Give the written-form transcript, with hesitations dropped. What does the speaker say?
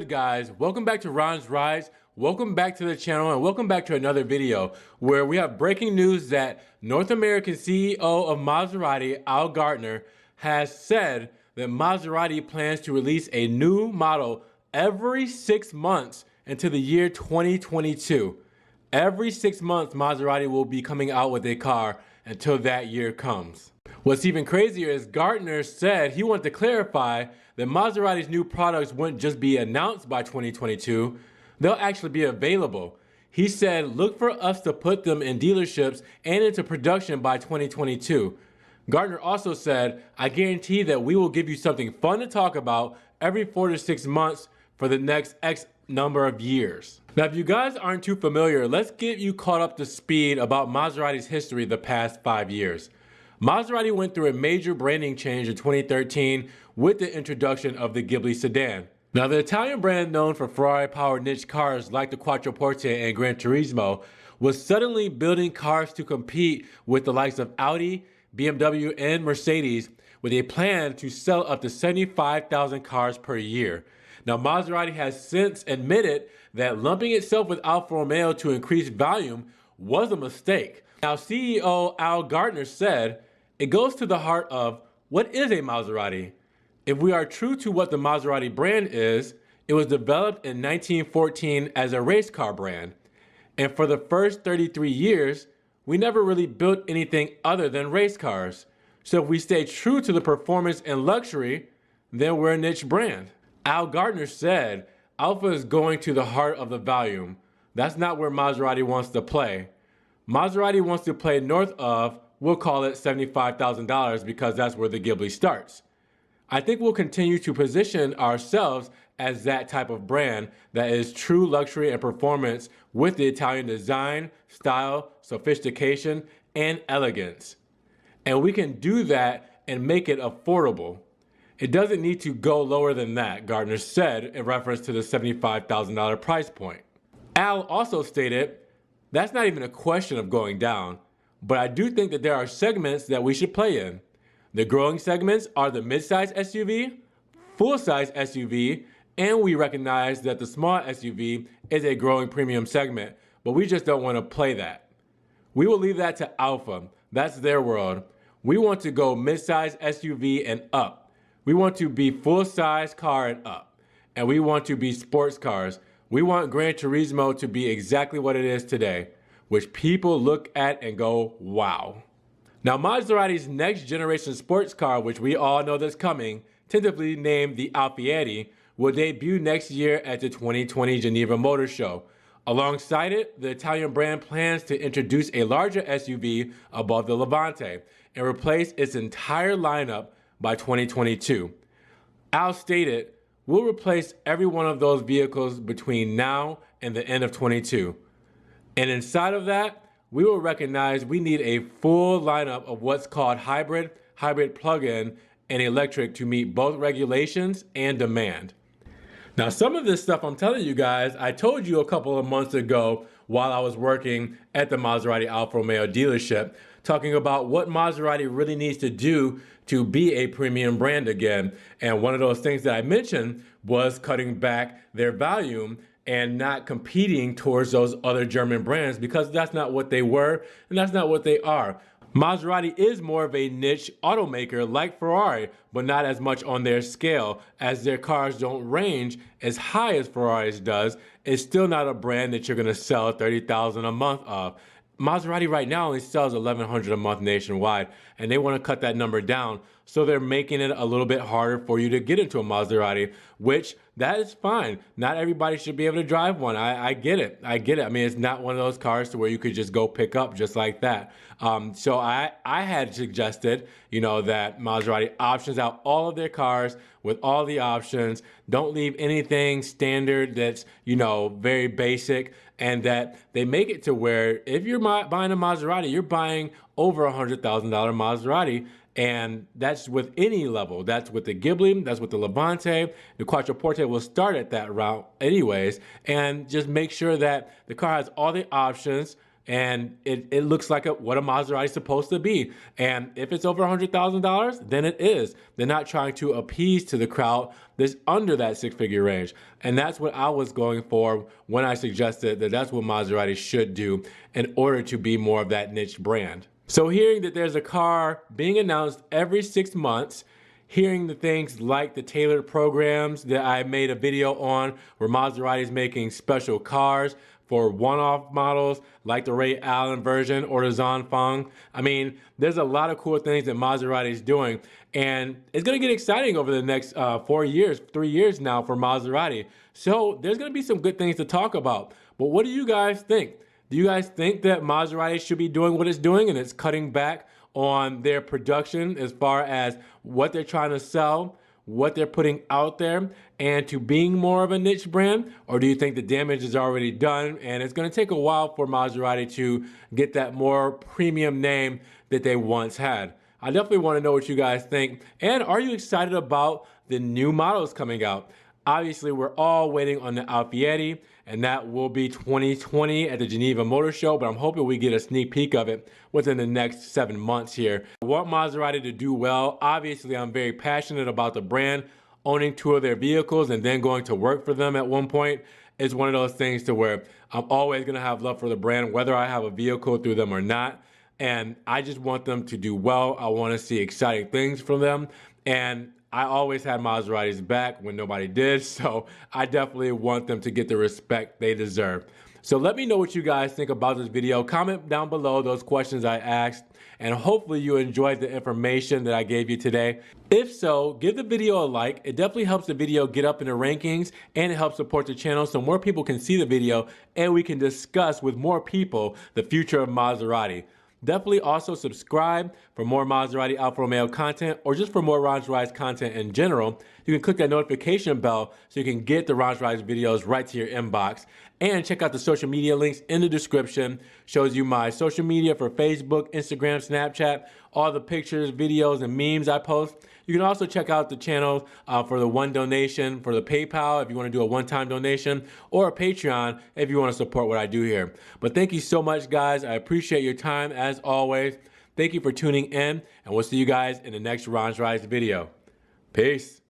guys? Welcome back to Ron's Rides. Welcome back to the channel and welcome back to another video where we have breaking news that North American CEO of Maserati, Al Gardner, has said that Maserati plans to release a new model every 6 months until the year 2022. Every 6 months, Maserati will be coming out with a car until that year comes. What's even crazier is Gardner said he wanted to clarify that Maserati's new products wouldn't just be announced by 2022, they'll actually be available. He said, look for us to put them in dealerships and into production by 2022. Gardner also said, I guarantee that we will give you something fun to talk about every 4 to 6 months for the next X number of years. Now, if you guys aren't too familiar, let's get you caught up to speed about Maserati's history the past 5 years. Maserati went through a major branding change in 2013 with the introduction of the Ghibli sedan. Now, the Italian brand known for Ferrari-powered niche cars like the Quattroporte and Gran Turismo was suddenly building cars to compete with the likes of Audi, BMW, and Mercedes with a plan to sell up to 75,000 cars per year. Now, Maserati has since admitted that lumping itself with Alfa Romeo to increase volume was a mistake. Now, CEO Al Gardner said, it goes to the heart of what is a Maserati? If we are true to what the Maserati brand is, it was developed in 1914 as a race car brand. And for the first 33 years, we never really built anything other than race cars. So if we stay true to the performance and luxury, then we're a niche brand. Al Gardner said, Alfa is going to the heart of the volume. That's not where Maserati wants to play. Maserati wants to play north of, we'll call it $75,000 because that's where the Ghibli starts. I think we'll continue to position ourselves as that type of brand that is true luxury and performance with the Italian design, style, sophistication, and elegance. And we can do that and make it affordable. It doesn't need to go lower than that, Gardner said in reference to the $75,000 price point. Al also stated, that's not even a question of going down, but I do think that there are segments that we should play in. The growing segments are the midsize SUV, full-size SUV, and we recognize that the small SUV is a growing premium segment, but we just don't want to play that. We will leave that to Alfa. That's their world. We want to go midsize SUV and up. We want to be full-size car and up. And we want to be sports cars. We want Gran Turismo to be exactly what it is today, which people look at and go, wow. Now, Maserati's next generation sports car, which we all know that's coming, tentatively named the Alfieri, will debut next year at the 2020 Geneva Motor Show. Alongside it, the Italian brand plans to introduce a larger SUV above the Levante and replace its entire lineup by 2022. Al stated, we'll replace every one of those vehicles between now and the end of 22. And inside of that, we will recognize we need a full lineup of what's called hybrid plug-in, and electric to meet both regulations and demand. Now, some of this stuff I'm telling you guys, I told you a couple of months ago while I was working at the Maserati Alfa Romeo dealership, talking about what Maserati really needs to do to be a premium brand again. And one of those things that I mentioned was cutting back their volume and not competing towards those other German brands because that's not what they were and that's not what they are. Maserati is more of a niche automaker like Ferrari, but not as much on their scale, as their cars don't range as high as Ferrari's does. It's still not a brand that you're gonna sell 30,000 a month of. Maserati right now only sells 1,100 a month nationwide, and they want to cut that number down. So they're making it a little bit harder for you to get into a Maserati, which that is fine. Not everybody should be able to drive one. I get it. I get it. I mean, it's not one of those cars to where you could just go pick up just like that. So I had suggested, that Maserati options out all of their cars with all the options. Don't leave anything standard that's, very basic, and that they make it to where if you're buying a Maserati, you're buying over $100,000 Maserati. And that's with any level. That's with the Ghibli, that's with the Levante. The Quattroporte will start at that route anyways. And just make sure that the car has all the options, And it looks like what a Maserati is supposed to be. And if it's over $100,000, then it is. They're not trying to appease to the crowd that's under that six-figure range. And that's what I was going for when I suggested that that's what Maserati should do in order to be more of that niche brand. So hearing that there's a car being announced every 6 months, hearing the things like the tailored programs that I made a video on where Maserati is making special cars for one-off models like the Ray Allen version or the Zanfeng. I mean, there's a lot of cool things that Maserati is doing, and it's gonna get exciting over the next 4 years, 3 years now for Maserati. So there's gonna be some good things to talk about. But what do you guys think? Do you guys think that Maserati should be doing what it's doing and it's cutting back on their production as far as what they're trying to sell, what they're putting out there, and to being more of a niche brand? Or do you think the damage is already done and it's going to take a while for Maserati to get that more premium name that they once had? I definitely want to know what you guys think. And are you excited about the new models coming out? Obviously, we're all waiting on the Alfieri, and that will be 2020 at the Geneva Motor Show, but I'm hoping we get a sneak peek of it within the next 7 months here. I want Maserati to do well. Obviously, I'm very passionate about the brand. Owning 2 of their vehicles and then going to work for them at one point is one of those things to where I'm always going to have love for the brand, whether I have a vehicle through them or not. And I just want them to do well. I want to see exciting things from them. And I always had Maserati's back when nobody did, so I definitely want them to get the respect they deserve. So let me know what you guys think about this video. Comment down below those questions I asked, and hopefully you enjoyed the information that I gave you today. If so, give the video a like. It definitely helps the video get up in the rankings, and it helps support the channel so more people can see the video and we can discuss with more people the future of Maserati. Definitely also subscribe for more Maserati Alfa Romeo content, or just for more Ron's Rides content in general. You can click that notification bell so you can get the Ron's Rides videos right to your inbox. And check out the social media links in the description. Shows you my social media for Facebook, Instagram, Snapchat, all the pictures, videos, and memes I post. You can also check out the channel for the one donation for the PayPal if you want to do a one-time donation, or a Patreon if you want to support what I do here. But thank you so much, guys. I appreciate your time as always. Thank you for tuning in, and we'll see you guys in the next Ron's Rides video. Peace.